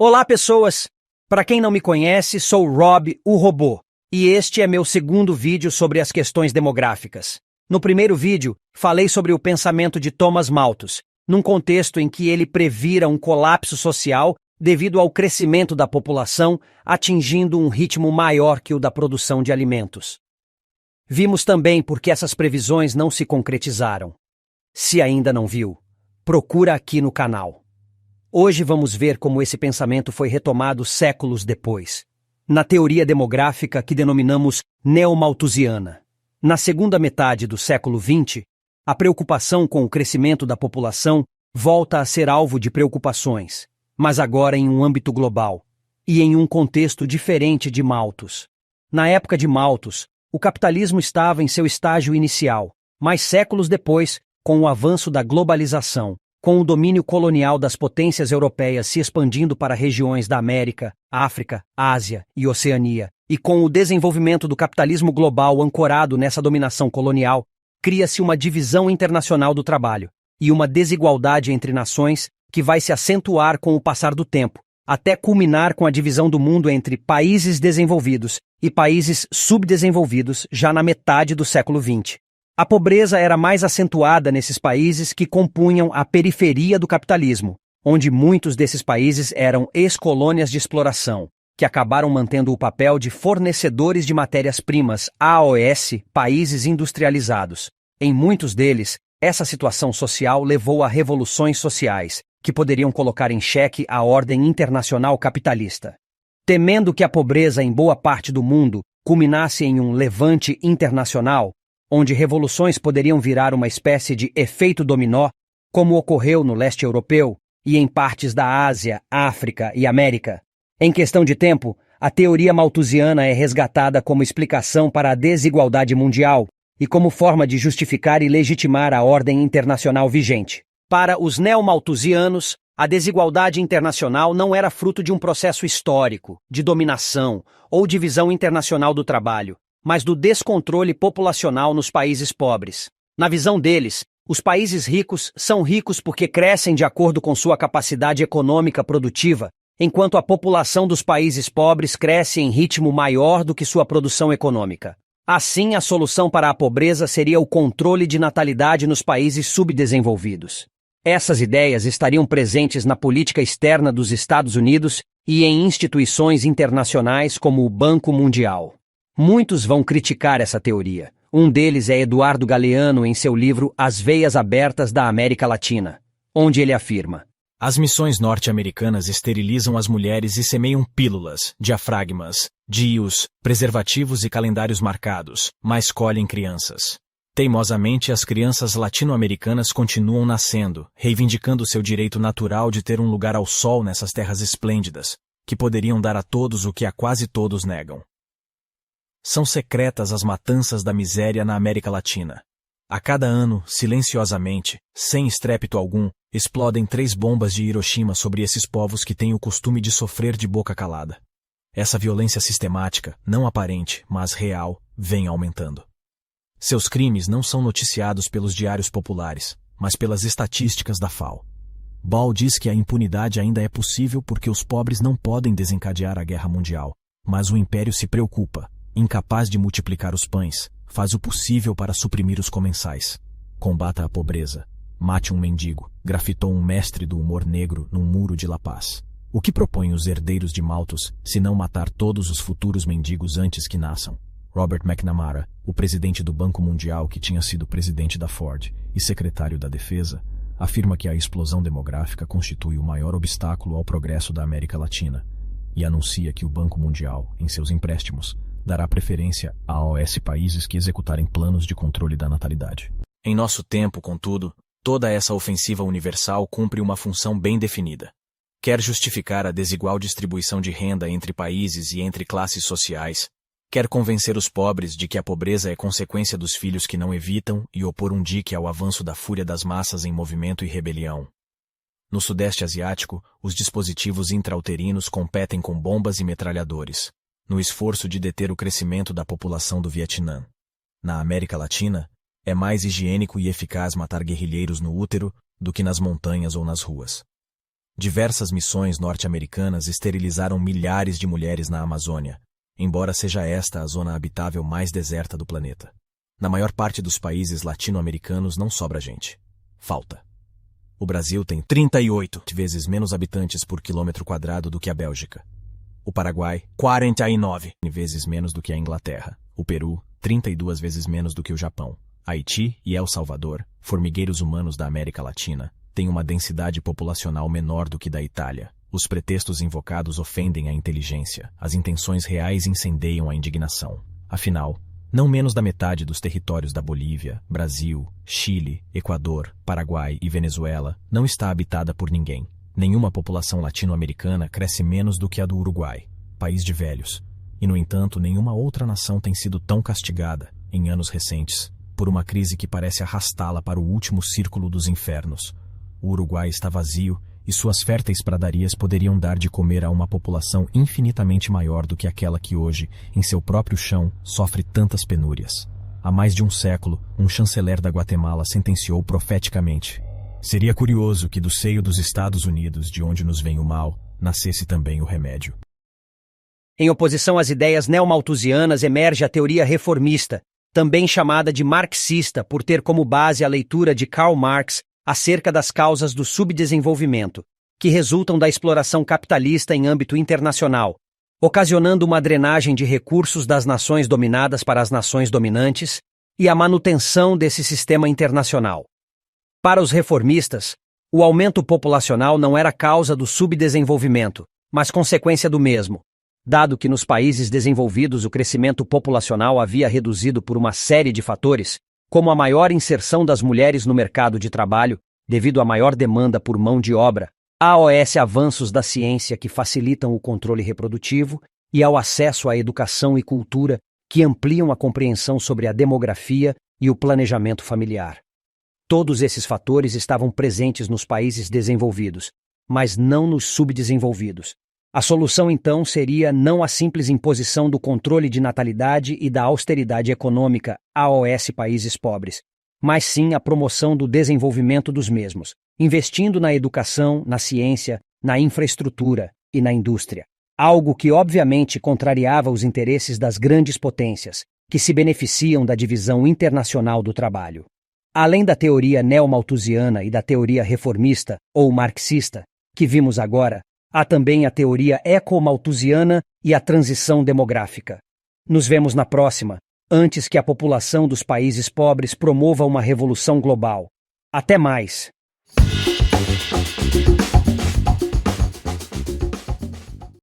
Olá, pessoas! Para quem não me conhece, sou Rob, o robô, e este é meu segundo vídeo sobre as questões demográficas. No primeiro vídeo, falei sobre o pensamento de Thomas Malthus, num contexto em que ele previra um colapso social devido ao crescimento da população, atingindo um ritmo maior que o da produção de alimentos. Vimos também por que essas previsões não se concretizaram. Se ainda não viu, procura aqui no canal. Hoje vamos ver como esse pensamento foi retomado séculos depois, na teoria demográfica que denominamos neomalthusiana. Na segunda metade do século XX, a preocupação com o crescimento da população volta a ser alvo de preocupações, mas agora em um âmbito global, e em um contexto diferente de Malthus. Na época de Malthus, o capitalismo estava em seu estágio inicial, mas séculos depois, com o avanço da globalização, com o domínio colonial das potências europeias se expandindo para regiões da América, África, Ásia e Oceania, e com o desenvolvimento do capitalismo global ancorado nessa dominação colonial, cria-se uma divisão internacional do trabalho e uma desigualdade entre nações que vai se acentuar com o passar do tempo, até culminar com a divisão do mundo entre países desenvolvidos e países subdesenvolvidos já na metade do século XX. A pobreza era mais acentuada nesses países que compunham a periferia do capitalismo, onde muitos desses países eram ex-colônias de exploração, que acabaram mantendo o papel de fornecedores de matérias-primas aos países industrializados. Em muitos deles, essa situação social levou a revoluções sociais, que poderiam colocar em xeque a ordem internacional capitalista. Temendo que a pobreza em boa parte do mundo culminasse em um levante internacional, onde revoluções poderiam virar uma espécie de efeito dominó, como ocorreu no leste europeu e em partes da Ásia, África e América. Em questão de tempo, a teoria malthusiana é resgatada como explicação para a desigualdade mundial e como forma de justificar e legitimar a ordem internacional vigente. Para os neomalthusianos, a desigualdade internacional não era fruto de um processo histórico, de dominação ou divisão internacional do trabalho, mas do descontrole populacional nos países pobres. Na visão deles, os países ricos são ricos porque crescem de acordo com sua capacidade econômica produtiva, enquanto a população dos países pobres cresce em ritmo maior do que sua produção econômica. Assim, a solução para a pobreza seria o controle de natalidade nos países subdesenvolvidos. Essas ideias estariam presentes na política externa dos Estados Unidos e em instituições internacionais como o Banco Mundial. Muitos vão criticar essa teoria. Um deles é Eduardo Galeano em seu livro As Veias Abertas da América Latina, onde ele afirma: as missões norte-americanas esterilizam as mulheres e semeiam pílulas, diafragmas, DIUs, preservativos e calendários marcados, mas colhem crianças. Teimosamente, as crianças latino-americanas continuam nascendo, reivindicando seu direito natural de ter um lugar ao sol nessas terras esplêndidas, que poderiam dar a todos o que a quase todos negam. São secretas as matanças da miséria na América Latina. A cada ano, silenciosamente, sem estrépito algum, explodem 3 bombas de Hiroshima sobre esses povos que têm o costume de sofrer de boca calada. Essa violência sistemática, não aparente, mas real, vem aumentando. Seus crimes não são noticiados pelos diários populares, mas pelas estatísticas da FAO. Ball diz que a impunidade ainda é possível porque os pobres não podem desencadear a guerra mundial, mas o império se preocupa. Incapaz de multiplicar os pães, faz o possível para suprimir os comensais. Combata a pobreza. Mate um mendigo, grafitou um mestre do humor negro num muro de La Paz. O que propõem os herdeiros de Malthus, se não matar todos os futuros mendigos antes que nasçam? Robert McNamara, o presidente do Banco Mundial que tinha sido presidente da Ford e secretário da Defesa, afirma que a explosão demográfica constitui o maior obstáculo ao progresso da América Latina e anuncia que o Banco Mundial, em seus empréstimos, dará preferência aos países que executarem planos de controle da natalidade. Em nosso tempo, contudo, toda essa ofensiva universal cumpre uma função bem definida. Quer justificar a desigual distribuição de renda entre países e entre classes sociais, quer convencer os pobres de que a pobreza é consequência dos filhos que não evitam e opor um dique ao avanço da fúria das massas em movimento e rebelião. No Sudeste Asiático, os dispositivos intrauterinos competem com bombas e metralhadores, no esforço de deter o crescimento da população do Vietnã. Na América Latina, é mais higiênico e eficaz matar guerrilheiros no útero do que nas montanhas ou nas ruas. Diversas missões norte-americanas esterilizaram milhares de mulheres na Amazônia, embora seja esta a zona habitável mais deserta do planeta. Na maior parte dos países latino-americanos não sobra gente. Falta. O Brasil tem 38 vezes menos habitantes por quilômetro quadrado do que a Bélgica. O Paraguai, 49 vezes menos do que a Inglaterra. O Peru, 32 vezes menos do que o Japão. Haiti e El Salvador, formigueiros humanos da América Latina, têm uma densidade populacional menor do que da Itália. Os pretextos invocados ofendem a inteligência, as intenções reais incendeiam a indignação. Afinal, não menos da metade dos territórios da Bolívia, Brasil, Chile, Equador, Paraguai e Venezuela não está habitada por ninguém. Nenhuma população latino-americana cresce menos do que a do Uruguai, país de velhos. E, no entanto, nenhuma outra nação tem sido tão castigada, em anos recentes, por uma crise que parece arrastá-la para o último círculo dos infernos. O Uruguai está vazio e suas férteis pradarias poderiam dar de comer a uma população infinitamente maior do que aquela que hoje, em seu próprio chão, sofre tantas penúrias. Há mais de um século, um chanceler da Guatemala sentenciou profeticamente: seria curioso que do seio dos Estados Unidos, de onde nos vem o mal, nascesse também o remédio. Em oposição às ideias neomalthusianas emerge a teoria reformista, também chamada de marxista por ter como base a leitura de Karl Marx acerca das causas do subdesenvolvimento, que resultam da exploração capitalista em âmbito internacional, ocasionando uma drenagem de recursos das nações dominadas para as nações dominantes e a manutenção desse sistema internacional. Para os reformistas, o aumento populacional não era causa do subdesenvolvimento, mas consequência do mesmo, dado que nos países desenvolvidos o crescimento populacional havia reduzido por uma série de fatores, como a maior inserção das mulheres no mercado de trabalho, devido à maior demanda por mão de obra, aos avanços da ciência que facilitam o controle reprodutivo e ao acesso à educação e cultura que ampliam a compreensão sobre a demografia e o planejamento familiar. Todos esses fatores estavam presentes nos países desenvolvidos, mas não nos subdesenvolvidos. A solução, então, seria não a simples imposição do controle de natalidade e da austeridade econômica aos países pobres, mas sim a promoção do desenvolvimento dos mesmos, investindo na educação, na ciência, na infraestrutura e na indústria. Algo que obviamente contrariava os interesses das grandes potências, que se beneficiam da divisão internacional do trabalho. Além da teoria neomalthusiana e da teoria reformista ou marxista, que vimos agora, há também a teoria ecomalthusiana e a transição demográfica. Nos vemos na próxima, antes que a população dos países pobres promova uma revolução global. Até mais!